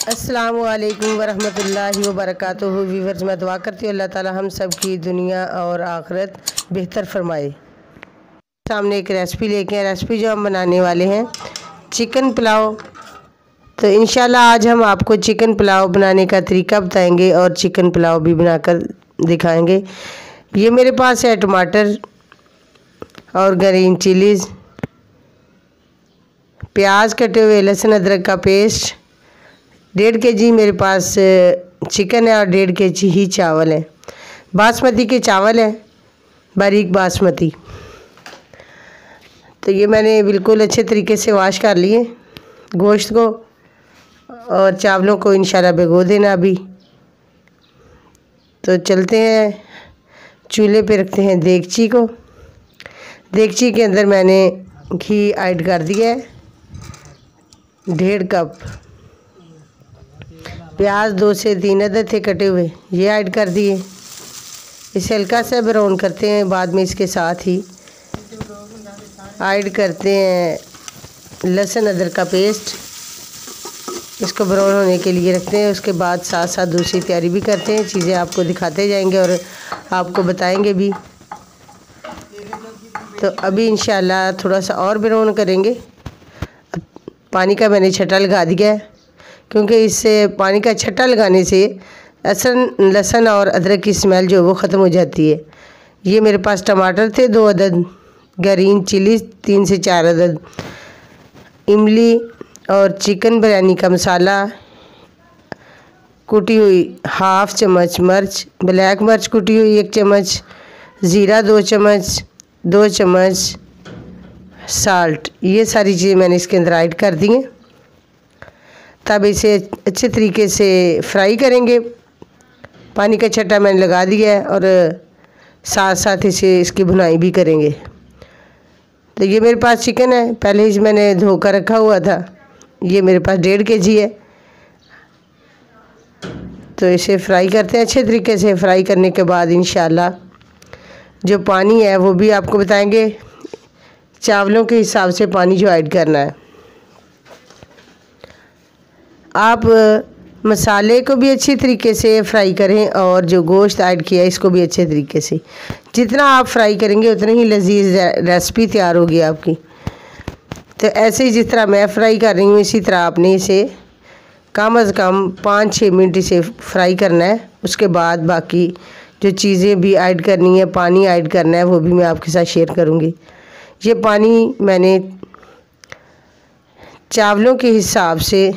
अस्सलामु अलैकुम वरहमतुल्लाहि वबरकातुहू। व्यूअर्स, मैं दुआ करती हूँ अल्लाह ताला हम सब की दुनिया और आखिरत बेहतर फरमाए। सामने एक रेसिपी लेके हैं। रेसिपी जो हम बनाने वाले हैं चिकन पुलाव। तो इंशाल्लाह आज हम आपको चिकन पुलाव बनाने का तरीका बताएंगे और चिकन पुलाव भी बनाकर दिखाएंगे। ये मेरे पास है टमाटर और ग्रीन चिलीज़, प्याज कटे हुए, लहसुन अदरक का पेस्ट, 1.5 kg मेरे पास चिकन है और 1.5 kg ही चावल है। बासमती के चावल है, बारीक बासमती। तो ये मैंने बिल्कुल अच्छे तरीके से वॉश कर लिए गोश्त को और चावलों को इंशाल्लाह भिगो देना अभी। तो चलते हैं, चूल्हे पे रखते हैं देगची को। देगची के अंदर मैंने घी ऐड कर दिया है, 1.5 कप। प्याज 2 से 3 अदद थे कटे हुए, ये ऐड कर दिए। इसे हल्का सा ब्राउन करते हैं। बाद में इसके साथ ही ऐड करते हैं लहसुन अदरक का पेस्ट, इसको ब्राउन होने के लिए रखते हैं। उसके बाद साथ साथ दूसरी तैयारी भी करते हैं, चीज़ें आपको दिखाते जाएंगे और आपको बताएंगे भी। तो अभी इंशाल्लाह थोड़ा सा और ब्राउन करेंगे। पानी का मैंने छट्टा लगा दिया है, क्योंकि इससे पानी का छट्टा लगाने से लहसुन और अदरक की स्मेल जो वो ख़त्म हो जाती है। ये मेरे पास टमाटर थे 2 अदद, ग्रीन चिली 3 से 4 अदद, इमली और चिकन बिरयानी का मसाला, कुटी हुई 1/2 चम्मच मिर्च, ब्लैक मिर्च कुटी हुई 1 चम्मच, ज़ीरा 2 चम्मच, 2 चम्मच साल्ट। ये सारी चीज़ें मैंने इसके अंदर ऐड कर दी हैं। तब इसे अच्छे तरीके से फ्राई करेंगे। पानी का छट्टा मैंने लगा दिया है और साथ साथ इसकी भुनाई भी करेंगे। तो ये मेरे पास चिकन है, पहले ही मैंने धोकर रखा हुआ था। ये मेरे पास 1.5 kg है। तो इसे फ्राई करते हैं अच्छे तरीके से। फ्राई करने के बाद इंशाल्लाह जो पानी है वो भी आपको बताएंगे, चावलों के हिसाब से पानी जो ऐड करना है। आप मसाले को भी अच्छी तरीके से फ्राई करें और जो गोश्त ऐड किया है इसको भी अच्छे तरीके से। जितना आप फ्राई करेंगे उतनी ही लजीज रेसिपी तैयार होगी आपकी। तो ऐसे ही जिस तरह मैं फ्राई कर रही हूँ इसी तरह आपने इसे कम अज़ कम 5-6 मिनट इसे फ्राई करना है। उसके बाद बाकी जो चीज़ें भी ऐड करनी है, पानी ऐड करना है, वो भी मैं आपके साथ शेयर करूँगी। ये पानी मैंने चावलों के हिसाब से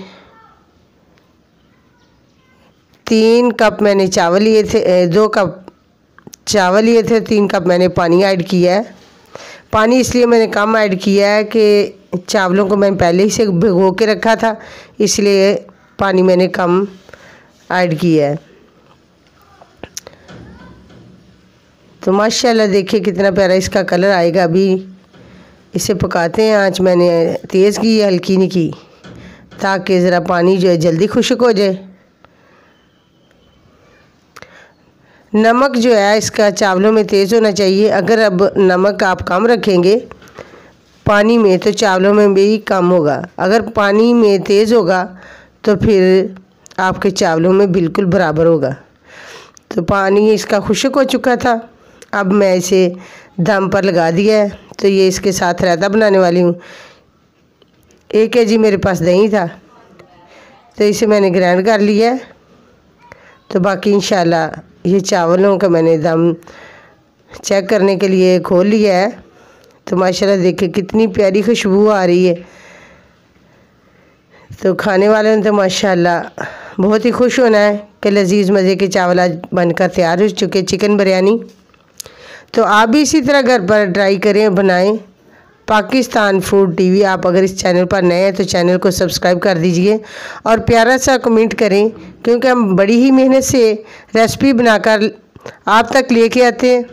3 कप मैंने चावल लिए थे, 2 कप चावल लिए थे, 3 कप मैंने पानी ऐड किया है। पानी इसलिए मैंने कम ऐड किया है कि चावलों को मैंने पहले ही से भिगो के रखा था, इसलिए पानी मैंने कम ऐड किया है। तो माशाल्लाह देखिए कितना प्यारा इसका कलर आएगा। अभी इसे पकाते हैं। आँच मैंने तेज़ की है, हल्की नहीं की, ताकि ज़रा पानी जो है जल्दी खुश्क हो जाए। नमक जो है इसका चावलों में तेज़ होना चाहिए। अगर अब नमक आप कम रखेंगे पानी में तो चावलों में भी कम होगा। अगर पानी में तेज़ होगा तो फिर आपके चावलों में बिल्कुल बराबर होगा। तो पानी इसका खुश्क हो चुका था। अब मैं इसे दम पर लगा दिया है। तो ये इसके साथ रायता बनाने वाली हूँ। 1 kg मेरे पास दही था, तो इसे मैंने ग्राइंड कर लिया है। तो बाकी इंशाल्लाह ये चावलों का मैंने दम चेक करने के लिए खोल लिया है। तो माशाल्लाह देखिए कितनी प्यारी खुशबू आ रही है। तो खाने वालों ने तो माशाल्लाह बहुत ही खुश होना है कि लजीज मज़े के चावल आज बनकर तैयार हो चुके चिकन बिरयानी। तो आप भी इसी तरह घर पर ट्राई करें, बनाएं। पाकिस्तान फूड टीवी, आप अगर इस चैनल पर नए हैं तो चैनल को सब्सक्राइब कर दीजिए और प्यारा सा कमेंट करें, क्योंकि हम बड़ी ही मेहनत से रेसिपी बनाकर आप तक लेके आते हैं।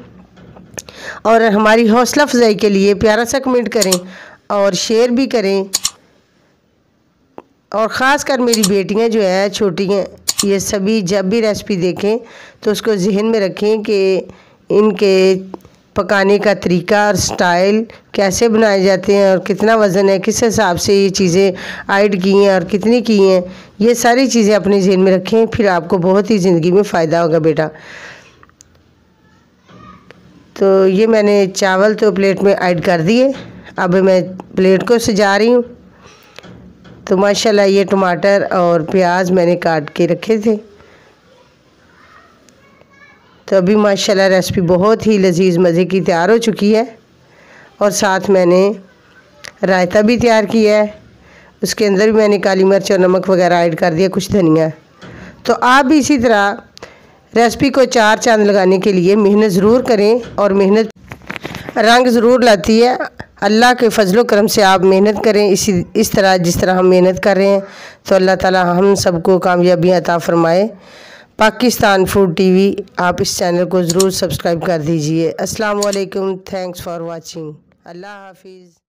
और हमारी हौसला अफजाई के लिए प्यारा सा कमेंट करें और शेयर भी करें। और ख़ास कर मेरी बेटियां जो है छोटी हैं, ये सभी जब भी रेसिपी देखें तो उसको जहन में रखें कि इनके पकाने का तरीका और स्टाइल, कैसे बनाए जाते हैं और कितना वज़न है, किस हिसाब से ये चीज़ें ऐड की हैं और कितनी की हैं, ये सारी चीज़ें अपने ज़हन में रखें, फिर आपको बहुत ही ज़िंदगी में फ़ायदा होगा बेटा। तो ये मैंने चावल तो प्लेट में ऐड कर दिए, अब मैं प्लेट को सजा रही हूँ। तो माशाल्लाह ये टमाटर और प्याज मैंने काट के रखे थे। तो अभी माशाल्लाह रेसिपी बहुत ही लजीज मज़े की तैयार हो चुकी है और साथ मैंने रायता भी तैयार किया है। उसके अंदर भी मैंने काली मिर्च और नमक वगैरह ऐड कर दिया, कुछ धनिया। तो आप भी इसी तरह रेसिपी को 4 चांद लगाने के लिए मेहनत ज़रूर करें और मेहनत रंग ज़रूर लाती है। अल्लाह के फजलो करम से आप मेहनत करें इस तरह जिस तरह हम मेहनत कर रहे हैं, तो अल्लाह ताला हम सबको कामयाबियाँ अता फ़रमाए। पाकिस्तान फूड टीवी, आप इस चैनल को ज़रूर सब्सक्राइब कर दीजिए। अस्सलाम वालेकुम, थैंक्स फॉर वाचिंग। अल्लाह हाफिज़।